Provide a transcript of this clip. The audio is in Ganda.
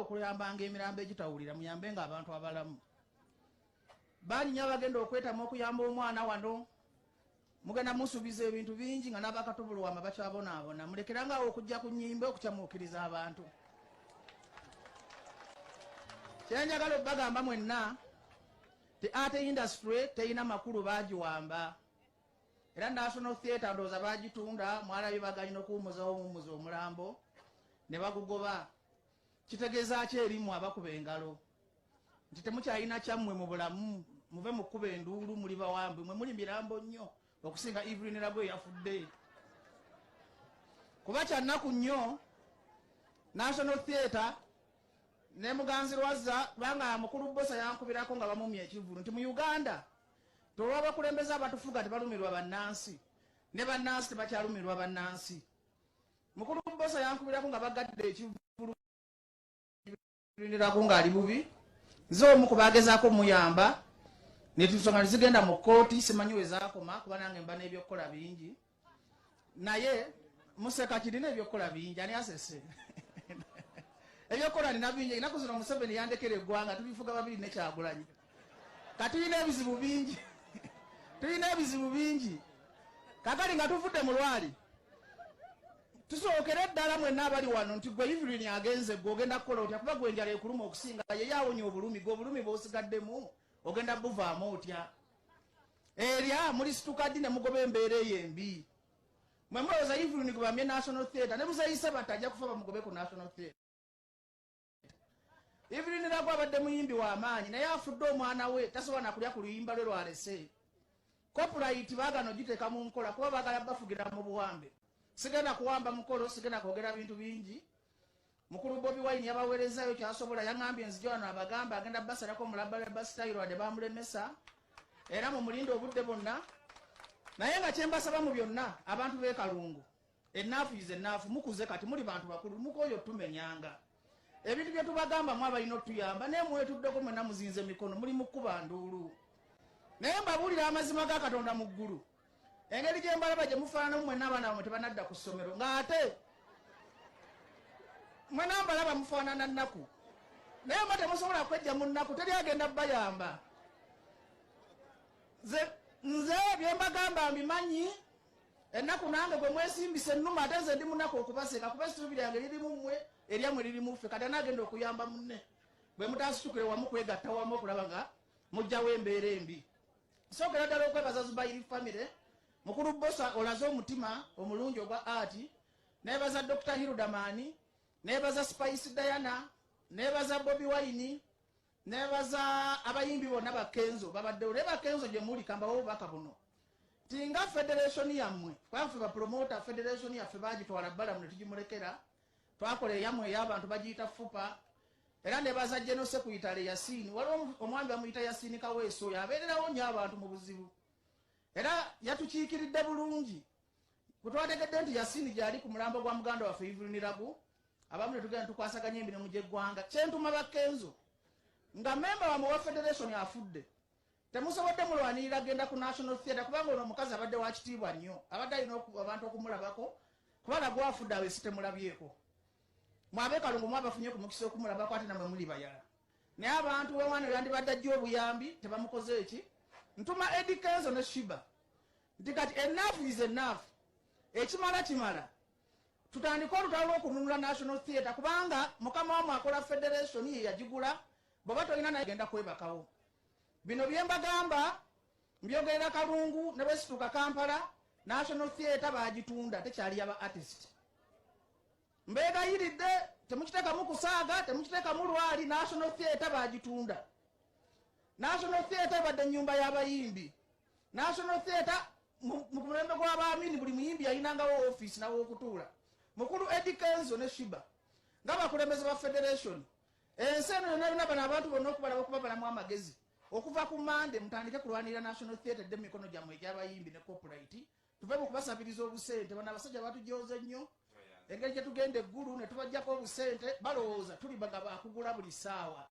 okuyambanga emirambo egitawulira muyambenga abantu abalamu. Banyinya bagenda okwetamu okuyamba omwana wano mugenda musubiza ebintu bingi nga n'abakatubulwama bakyabonaabona. Mulekerangawo okujja ku nnyimbe okukyamuukiriza abantu. Kyenjagala obbagamba mwenna ti ate industry teyina makulu bagiwamba. Era National Theatre ndowooza bagitunda mwalabye baganyina okuwummuzawo omuwummuza omulambo ne bagugoba. Kitegeeza ki erimu abakuba engalo nti temukyalina kyammwe mu bulamu, muve mu kkuba enduulu, muli bawambi, mwe muli mirambo nnyo okusinga Evelyn Lagwe yafudde. Kuba kya nnaku nnyo National Theatre ne Muganzirwazza kubanga mukulu Bbosa yankubirako nga bamumya ekivulu nti mu Uganda tolw'abakulembeze abatufuga tebalumirwa bannansi ne bannansi tebakyalumirwa bannansi. Mukulu Bbosa yankubirako nga bagadde ekivulu ndirako ng'ali bubi. Nze omu ku bagezaako muyamba ne tusonga zigenda mu kkooti simanyi we zaakoma kuba nange mba n'ebyokukola bingi. Naye museka kirina ebyokukola bingi ani asese ebyokukola nina bingi. Ennaku zino Museveni yandekera eggwanga tubifuga babiri ne Kyagulanyi. Katulina ebizibu bingi tulina ebizibu bingi. Kakali nga tuvudde mu lwali tusookera eddala mwenna abali wano nti gwe Evelyn agenze gwe ogenda kukola otya kuba gwe enjala ekuluma okusinga ye yawonya obulumi gwe obulumi bw'osigaddemu ogenda buvaamu otya. Erya muli situkaddi ne mugoba embeera eyo embi. Mwe mulowooza Evelyn gwe bamye National Theatre ne muzeyise bati ajja kufa bamugobe ku National Theatre. Evelyn Lagwe abadde muyimbi w'amaanyi naye afudde omwana we tasobola na kulya ku luyimba lwe lwalese. Copyright baagano giteeka mu nkola kuba baagala bafugira mu buwambe. Sigenda kuwamba mukolo, sigenda kwogera bintu bingi. Mukulu Bobi Wine yabaweerezayo kyasobola yaŋŋambye nzija wano abagamba agenda basalako mulabba lwa basitayiro wadde bamulemesa era mu mulinde obudde bonna. Naye nga kyembasaba mu byonna abantu b'e Kalungu ennaafu ize ennaafu mukuze kati muli bantu bakulu mukooyo tumenyanga. Ebintu bye tubagamba mu abalina otuyamba naye mwetuddeko mwenna muzinze mikono muli mu kkuba nduulu. Naye mbabuulira amazima ga Katonda mu ggulu. Engeri gye mbalaba gye mufaananamu mwenna abaana bamwe tebanadda ku ssomero ng'ate mwenna mbalaba mufaanana nnaku naye mba temusobola kwejja mu nnaku teri agenda bayamba. Nze bye mbagamba mbimanyi ennaku nange gwe mwesimbise ennuma ate nze ndi munaku okubaseka kuba essuubi lyange lirimu mmwe eryammwe lirimu ffe kati anaagenda okuyamba munne bwe mutaasitukire wamu kwegatta wamu okulaba nga mujjawo embeera embi. Sookera ddala okwebaza Zubairi family. Mukulu Bbosa olaze omutima omulungi ogwa ati. Nebaza Dr. Hirudamani, nebaza Spice Diana, nebaza Bobi Wine, nebaza abayimbi bonna ba Kenzo babaddewo ne ba Kenzo gye muli kambawo baka buno. Tinga federation yammwe twafe ba promoter federation yaffe bagitwala bbala mu tugimulekera twakola yammwe y'abantu bagiyita FUPA. Era nebaza General Secretary Yasini waliwo omwami bamuyita Yasini Kaweso yabeererawo nnyo abantu mu buzibu. Era yatukiikiridde bulungi. Kutwategedde nti Yasini gyali ku mulambo gwa muganda waffe Evelyn Lagwe abamu ne tugenda tukwasaganya emirimu gy'eggwanga. Kyentuma ba Kenzo nga memba wamwe wa federation afudde temusobodde mulwanirira genda ku National Theatre kubanga ono omukazi abadde wa kitiibwa nnyo abadde alina abantu okumulabako kuba Lagwe afudde awo esi temulabyeko. Mwabe Kalungu mwabafunye ku mukisa okumulabako ate namwe muli bayala. Naye abantu wewano yandibadde ajja obuyambi tebamukoze eki. Ntuma Eddie Kenzo ne Shiba nti kati enough is enough. Ekimala kimala. Tutandika olutalo lw'okununula National Theatre kubanga mukama wamu akola federation ye yagigula bw'oba tolina naye genda kwebakawo. Bino bye mbagamba mbyogerera Kalungu ne bwesituka Kampala National Theatre bagitunda tekyali yaba artist. Mbegayiridde temukiteekamu kusaaga temukiteekamu lwali National Theatre bagitunda. National Theatre badde nyumba y'abayimbi. National Theatre mu mulembe gw'abaamini buli muyimbi yayinangawo office nawo okutuula. Mukulu Eddie Kenzo ne Shiba nga bakulembeze ba federation. Ensi eno yonna bano abantu bonna okubalaba okubabalamu amagezi. Okuva ku Mande mutandike kulwanira National Theatre edde mikono gyammwe egy'abayimbi ne copyright. Tuve mu kubasabiriza obusente bano abasajja batujooze nnyo. Engeri gye tugenda eggulu ne tubajjako obusente balowooza tuli bagaba akugula buli ssaawa.